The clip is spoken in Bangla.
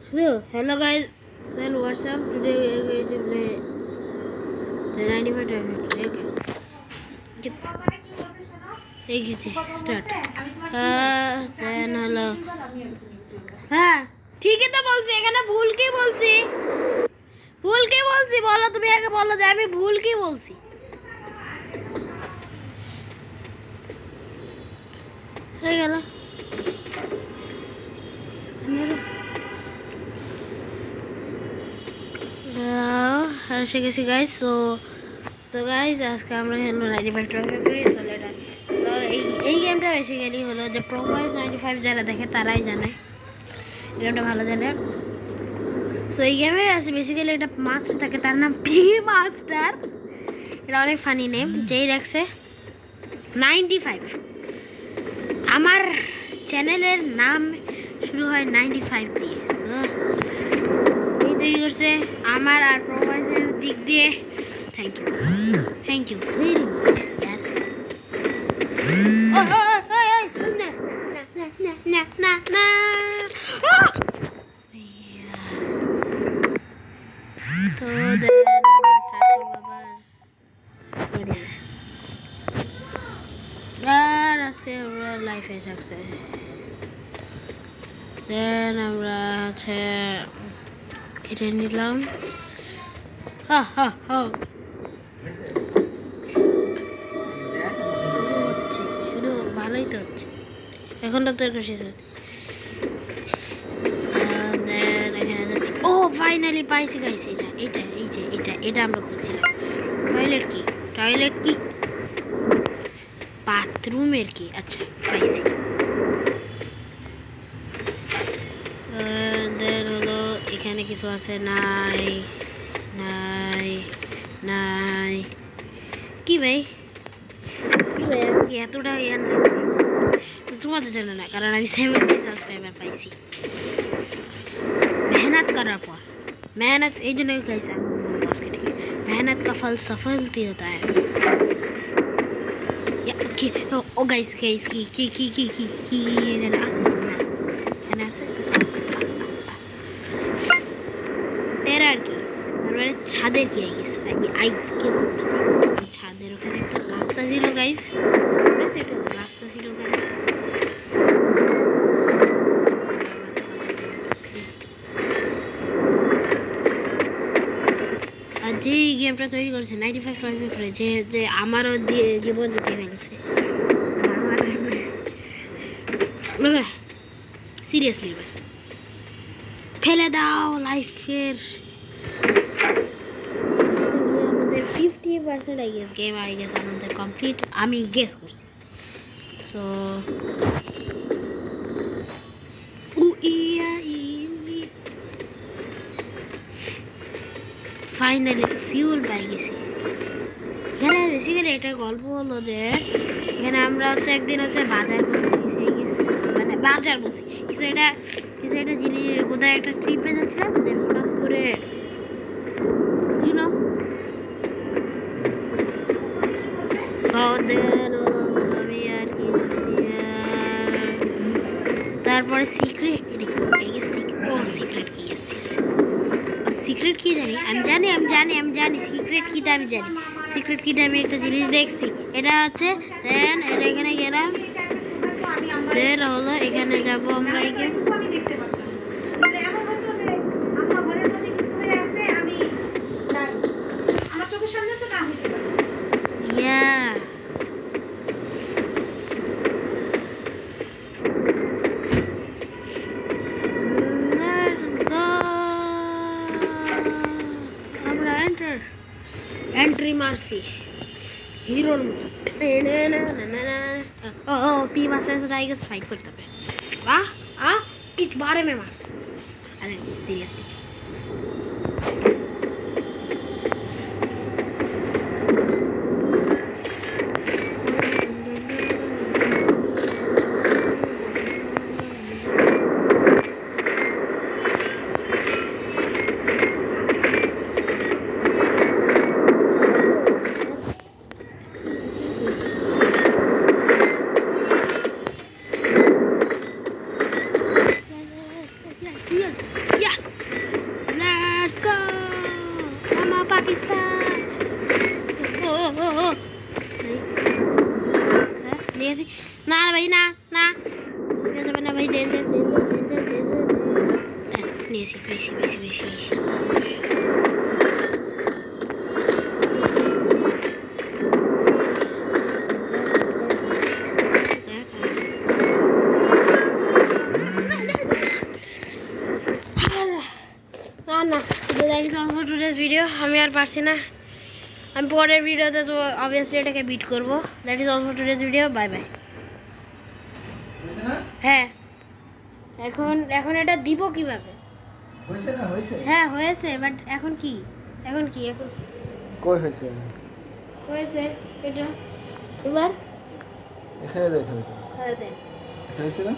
So, hello guys, then what's up? Today we are going to play the 95 Drive Factory. Okay. Get, easy, start. Then hello. হ্যাঁ ঠিকই তো বলছি, এখানে ভুল কি বলছি? ভুল কি বলছি বলো, তুমি আগে বলো যে আমি ভুল কি বলছি। হয়ে গেল। এসে গেছি গাইজ। তো গাইজ আজকে আমরা খেলবো 95 ট্রফি করি। তো এই গেমটা বেসিক্যালি হলো যে প্রোভাইজ 95 যারা দেখে তারাই জানে এই গেমটা ভালো জানে। সো এই গেমে আছে বেসিক্যালি একটা মাস্টার থাকে, তার নাম পি মাস্টার। এটা অনেক ফানি নেম, যেই রাখছে 95। আমার চ্যানেলের নাম শুরু হয় 95 দিয়ে। সো এই তৈরি করছে আমার আর প্রোভাইজের দিক দিয়ে থ্যাংক ইউ ভেরি মাচ। না তো আর আজকে আমরা লাইফে সাকসেস। দেন আমরা হচ্ছে এটা নিলাম। শুধু ভালোই তো হচ্ছে, এখন তো তোর খুশি স্যার। ও ফাইনালি পাইছি গাইছি। এটা আমরা খুঁজছিলাম। টয়লেট কি বাথরুমের কি? আচ্ছা পাইছি। দেন হলো এখানে কিছু আছে? নাই নাই নাই। কি ভাই কি এতটা ইয়ার লাগবে? তোমাদের জন্য না, কারণ আমি 70 সাবস্ক্রাইবার পাইছি मेहनत করার পর। मेहनत এই জন্যই গাইছি আমি আজকে থেকে, मेहनत का फल सफलती होता है। ও গাইস কি এখানে আছে না? এখানে আছে এর আর কি, তারপরে ছাদের কি আই গেস ছাদের ওখানে একটা রাস্তা ছিল গাইস, রাস্তা ছিল ওখানে। আর যে গেমটা তৈরি করেছে 95 ট্রফি করে, যে আমারও জীবন দিতে ফেলেছে সিরিয়াসলি এবার ফেলে দাও লাইফের। আমাদের 50% আই গেস গেম আমাদের কমপ্লিট, আমি গেস করছি। সো ফাইনালি ফিউল পাই গেছি। এখানে বেসিক্যালি একটা গল্প হলো যে এখানে আমরা হচ্ছে একদিন হচ্ছে বাজার করতে গেছি, মানে বাজার বলছি কিছু একটা জিনিস কোথায় একটা ট্রিপে যাচ্ছিলাম, হঠাৎ করে আমি আর কি তারপরে সিক্রেট কি জানি, আমি জানি সিক্রেট কিটা আমি জানি। সিক্রেট কিটা আমি একটা জিনিস দেখছি, এটা হচ্ছে দেন এটা এখানে গেলাম। দেন হলো এখানে যাব আমরা এন্ট্রি মারছি হিরোর মতো। পি মাস্টারের সাথে আগে ফাইট করতে হবে। इस बारे में मार, अरे सीरियसली Yes. পাকিস্তান ও ও ও হ্যাঁ নিয়ে আসি না না ভাই না না নিয়ে যাবে না ভাই ডেঞ্জার ডেঞ্জার ডেঞ্জার ডেঞ্জার হ্যাঁ নিয়ে আসি বেশি বেশি বেশি না না that is all for today's video আমি আর পারছি না আমি পরের ভিডিওতে তো অবভিয়াসলি এটাকে বিট করবো that is all for today's video bye bye হ্যাঁ এখন এখন এটা দিব কিভাবে হইছে না হইছে হ্যাঁ হয়েছে বাট এখন কি এখন কি এখন কই হইছে হয়েছে এটা এবার এখানে যাইতে হবে হ্যাঁ দেন হইছে না